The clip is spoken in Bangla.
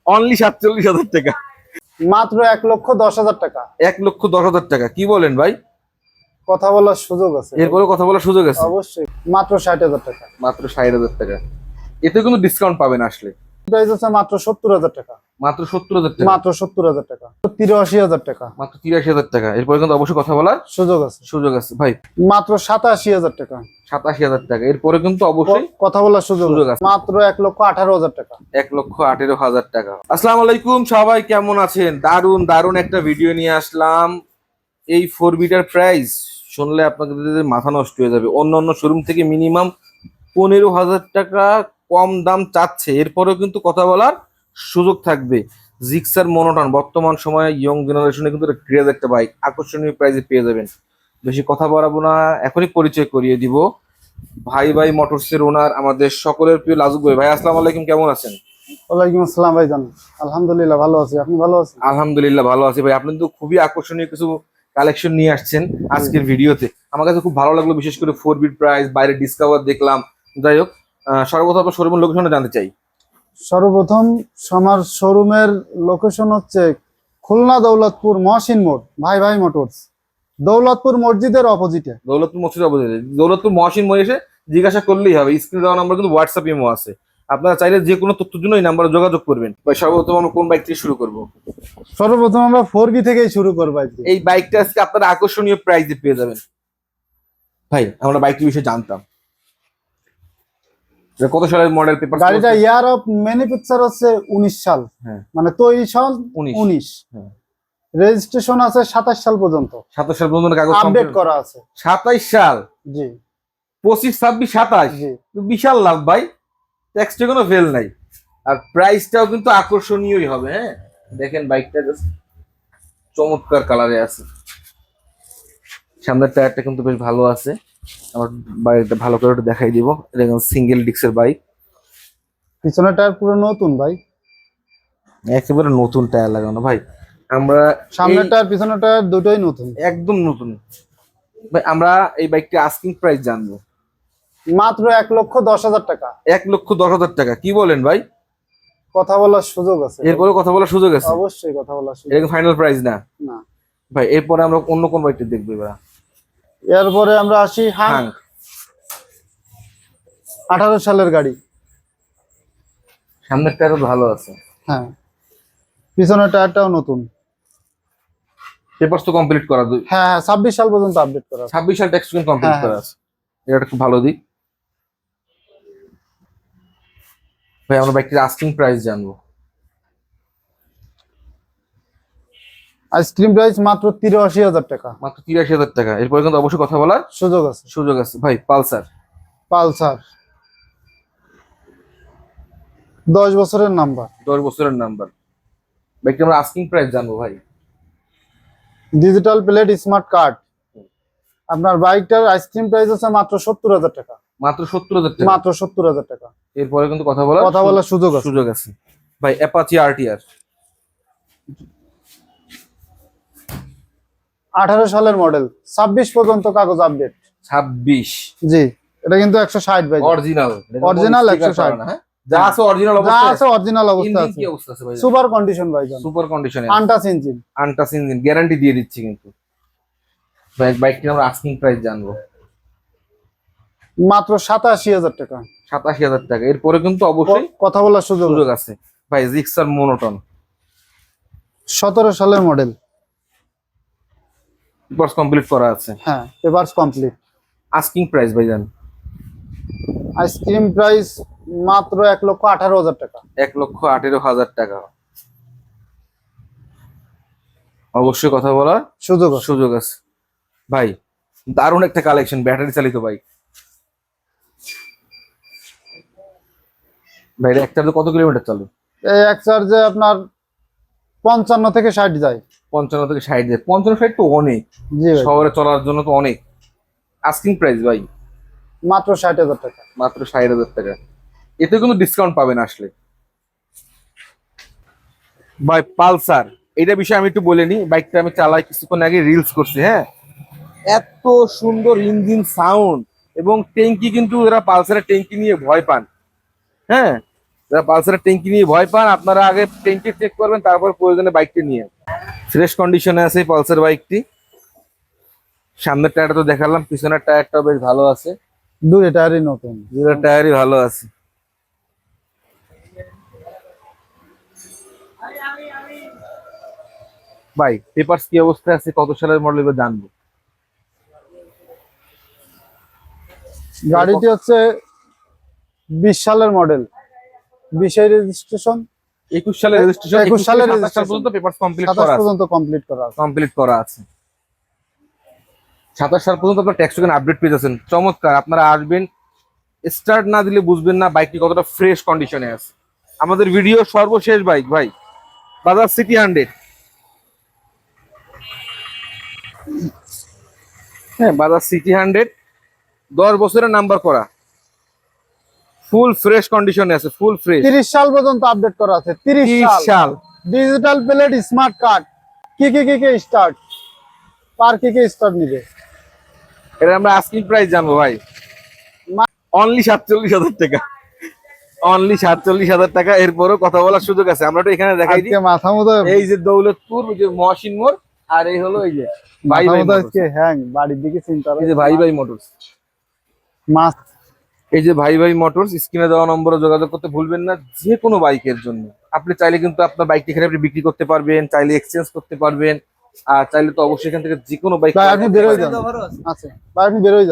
অনলি 47,000 টাকা, মাত্র 1,10,000 টাকা। 1,10,000 টাকা, কি বলেন ভাই? কথা বলার সুযোগ আছে, এরপরে কথা বলার সুযোগ আছে? অবশ্যই। মাত্র 60,000 টাকা। মাত্র 60,000 টাকা, এতে কিন্তু ডিসকাউন্ট পাবেন আসলে। প্রাইস হচ্ছে মাত্র 70,000 টাকা। মাত্র 70,000 টাকা, মাত্র 70,000 টাকা। 83,000 টাকা। মাত্র 83,000 টাকা। এরপরে কিন্তু অবশ্যই কথা বলার সুযোগ আছে। সুযোগ আছে ভাই। মাত্র 87,000 টাকা। 87,000 টাকা, এরপরে কিন্তু অবশ্যই কথা বলার সুযোগ সুযোগ আছে। আছে। মাত্র 1,18,000 টাকা। 1,18,000 টাকা। আসসালামু আলাইকুম, সবাই কেমন আছেন? দারুন দারুন একটা ভিডিও নিয়ে আসলাম। এই 4 বিটার প্রাইস শুনলে আপনাদের মাথা নষ্ট হয়ে যাবে। অন্য অন্য শোরুম থেকে মিনিমাম 15,000 টাকা কম দাম চাচ্ছে, এরপরেও কিন্তু কথা বলার সুযোগ থাকবে। জিক্সার মনোটন বর্তমান সময়ে ইয়ং জেনারেশনে কিন্তু ক্রেজ একটা বাইক, আকর্ষণীয় প্রাইসে পেয়ে যাবেন। বেশি কথা বাড়াবো না, এখনই পরিচয় করিয়ে দিব। ভাই ভাই মোটরসের ওনার, আমাদের সকলের প্রিয় লাজুক ভাই। ভাই আসসালামু আলাইকুম, কেমন আছেন? ওয়ালাইকুম আসসালাম ভাইজান, আলহামদুলিল্লাহ ভালো আছি। আপনি ভালো আছেন? আলহামদুলিল্লাহ ভালো আছি ভাই। আপনি তো খুবই আকর্ষণীয় কিছু কালেকশন নিয়ে আসছেন আজকের ভিডিওতে, আমার কাছে খুব ভালো লাগলো। বিশেষ করে 4 বিট প্রাইস, বাইরে ডিসকাভার দেখলাম। যাই হোক, সর্বপ্রথম আপনার শোরুমের লোকেশনটা জানতে চাই। সর্বপ্রথম আমার শোরুমের লোকেশন হচ্ছে খুলনা দৌলতপুর মহসিন মোড়, ভাই ভাই মোটরস, দৌলতপুর মসজিদের অপোজিটে। দৌলতপুর মসজিদ অপোজিটে, দৌলতপুর মহসিন মোড়ে এসে জিজ্ঞাসা করলেই হবে। স্ক্রিনে দেওয়া নাম্বার কিন্তু হোয়াটসঅ্যাপ ইমো আছে, আপনারা চাইলে যে কোনো তথ্যের জন্য এই নাম্বারে যোগাযোগ করবেন। ভাই সর্বপ্রথম আমরা কোন বাইক থেকে শুরু করব? সর্বপ্রথম আমরা 4B থেকেই শুরু করবো আজকে। এই বাইকটা আজকে আপনারা আকর্ষণীয় প্রাইসে পেয়ে যাবেন। ভাই আমরা বাইকটির বিষয়ে জানতাম, এটা কত সালের মডেল, পেপার? গাড়িটা ইয়ার অফ ম্যানুফ্যাকচার হচ্ছে 19 সাল, হ্যাঁ মানে তৈরি সাল 19। 19। হ্যাঁ। রেজিস্ট্রেশন আছে 27 সাল পর্যন্ত, 27 সাল পর্যন্ত কাগজ আপডেট করা আছে। 27 সাল, জি 25, 26, 27, জি। বিশাল লাভ ভাই। ট্যাক্সটা কোনো ফেল নাই, আর প্রাইসটাও কিন্তু আকর্ষণীয়ই হবে। হ্যাঁ দেখেন বাইকটা জাস্ট চমৎকার কালারে আছে। সামনের টায়ারটা কিন্তু বেশ ভালো আছে। আমার বাইকটা ভালো করে একটু দেখাই দিব। এটা সিঙ্গেল ডিস্কের বাইক, পিছনের টায়ার পুরো নতুন ভাই, একেবারে নতুন টায়ার লাগানো ভাই। আমরা সামনের টায়ার পিছনের টায়ার দুটোই নতুন, একদম নতুন ভাই। আমরা এই বাইকটি আস্কিং প্রাইস জানবো মাত্র 1,10,000 টাকা। 1,10,000 টাকা, কি বলেন ভাই? কথা বলার সুযোগ আছে, এরপরে কথা বলার সুযোগ আছে? অবশ্যই কথা বলার সুযোগ। এরকম ফাইনাল প্রাইস না না, ভাই। এরপরে আমরা অন্য কোন বাইকটি দেখবো এবার? এরপরে আমরা আসি হাং, 18 সালের গাড়ি। সামনের টায়ারও ভালো আছে, হ্যাঁ পিছনের টায়ারটাও নতুন। পেপারস তো কমপ্লিট করা। হ্যাঁ 26 সাল পর্যন্ত আপডেট করা আছে। 26 সাল ট্যাক্স কিন্তু কমপ্লিট হ্যাঁ, করা আছে, এটা খুব ভালো দিক। ভাই আমরা বাইকটির আস্কিং প্রাইস জানবো। আইসক্রিম প্রাইস মাত্র 83,000 টাকা। মাত্র 83,000 টাকা, এরপরে কিন্তু অবশ্যই কথা বলার সুযোগ আছে। সুযোগ আছে। ভাই পালসার, পালসার 10 বছরের নাম্বার, 10 বছরের নাম্বার। বাইকটি আমরা আস্কিং প্রাইস জানবো ভাই। Digital plate smart card. আপনার বাইকটার আইসক্রিম প্রাইস হচ্ছে মাত্র 70,000 টাকা। মাত্র 70,000 টাকা, মাত্র 70,000 টাকা। এরপরে কিন্তু কথা বলার সুযোগ আছে। সুযোগ আছে ভাই। অ্যাপাচি আরটিআর 18 সালের মডেল, 26 পর্যন্ত কাগজ আপডেট। 26? জি এটা কিন্তু 160 ভাই, অরিজিনাল, অরিজিনাল 160। হ্যাঁ যা আছে অরিজিনাল যা অবস্থায় আছে অরিজিনাল অবস্থা ইঞ্জিন আছে। কি অবস্থা আছে ভাই? সুপার কন্ডিশন ভাই, সুপার কন্ডিশনে, untouch engine. Untouch engine, guarantee দিয়ে দিচ্ছি কিন্তু। বাইকটি আমরা আস্কিং প্রাইস জানবো মাত্র 87,000 টাকা। 87,000 টাকা, এরপরে কিন্তু অবশ্যই কথা বলার সুযোগ সুযোগ আছে ভাই। জিক্সার মনোটন 17 সালের মডেল, পেপারস কমপ্লিট করা আছে। হ্যাঁ পেপারস কমপ্লিট। আস্কিং প্রাইস ভাই জান? আইসক্রিম প্রাইস মাত্র 1,18,000 টাকা। 1,18,000 টাকা, অবশ্যই কথা বলার সুযোগ আছে। সুযোগ আছে ভাই। দারুণ একটা কালেকশন, ব্যাটারি চালিত বাইক ভাই। এটা একটা কত কিলোমিটার চলে? এই এক চার্জে আপনার 55 থেকে 60 যায়। 55 থেকে 60 যায়? 55, 60 তো অনেক, জি ভাই শহরে চলার জন্য তো অনেক। আস্কিং প্রাইস ভাই? মাত্র 60,000 টাকা। মাত্র 60,000 টাকা, এতে কিন্তু ডিসকাউন্ট পাবেন আসলে। ভাই পালসার, এটা বিষয়ে আমি একটু বলে নিই। বাইকটা আমি চালাই, কিছুক্ষণ আগে রিলস করছি। হ্যাঁ এত সুন্দর ইঞ্জিন সাউন্ড এবং ট্যাঙ্কি, কিন্তু এরা পালসারের ট্যাঙ্কি নিয়ে ভয় পান। হ্যাঁ যারা পালসারের ট্যাঙ্কি নিয়ে ভয় পান আপনারা আগে ট্যাঙ্কি চেক করবেন, তারপর প্রয়োজনে বাইকটি নিয়ে। ফ্রেশ কন্ডিশনে আছে এই পালসার বাইকটি। সামনের টায়ারটা তো দেখালাম, পিছনের টায়ারটাও বেশ ভালো আছে, দুই টায়ারই নতুন। দুটো টায়ারই ভালো আছে। ভাই পেপারস কি অবস্থায় আছে, কত সালের মডেল এবার জানবো। গাড়িটি হচ্ছে 20 সালের মডেল, 20 রেজিস্ট্রেশন, 21 সালের রেজিস্ট্রেশন, 21 সালের 27 সাল registration। পর্যন্ত পেপারস কমপ্লিট 27 করা আছে, পর্যন্ত কমপ্লিট করা আছে। কমপ্লিট করা আছে। 27 সাল পর্যন্ত আপনার ট্যাক্স টোকেন আপডেট পেয়ে যাচ্ছেন। চমৎকার, আপনারা আসবেন, স্টার্ট না দিলে বুঝবেন না বাইকটি কতটা ফ্রেশ কন্ডিশনে আছে। আমাদের ভিডিও সর্বশেষ বাইক ভাই, বাজাজ সিটি 100। হ্যাঁ, বাজাজ সিটি 100 10 বছরের নাম্বার করা, ফুল ফ্রেশ কন্ডিশনে আছে, ফুল ফ্রেশ। 30 সাল পর্যন্ত আপডেট করা আছে। 30 সাল। Digital plate, smart card. কি স্টার্ট, পার কি স্টার্ট নিবে। এটা আমরা আস্কিং প্রাইস জানবো ভাই, অনলি 47,000 টাকা, অনলি 47,000 টাকা। এরপরও কথা বলার সুযোগ আছে। আমরা তো এখানে দেখাই দিই, আজকে মাথা মতো, এই যে দৌলতপুর, ওই যে মহসিন মোড়, আর এই হলো এই যে ভাই মাথা ভাই মতো মোটরস। আজকে হ্যাং, বাড়ির দিকে চিন্তা এই যে ভাই ভাই মোটরস, মাছ। এই যে ভাই ভাই মোটরস, স্ক্রিনে দেওয়া নম্বরে যোগাযোগ করতে ভুলবেন না যে কোনো বাইকের জন্য। আপনি চাইলে কিন্তু আপনার বাইকটি এখানে আপনি বিক্রি করতে পারবেন, চাইলে এক্সচেঞ্জ করতে পারবেন, আর চাইলে তো অবশ্যই এখান থেকে যে কোনো বাইক। ভাই আপনি বেরোয় যান, আচ্ছা ভাই আপনি বেরোয় যান।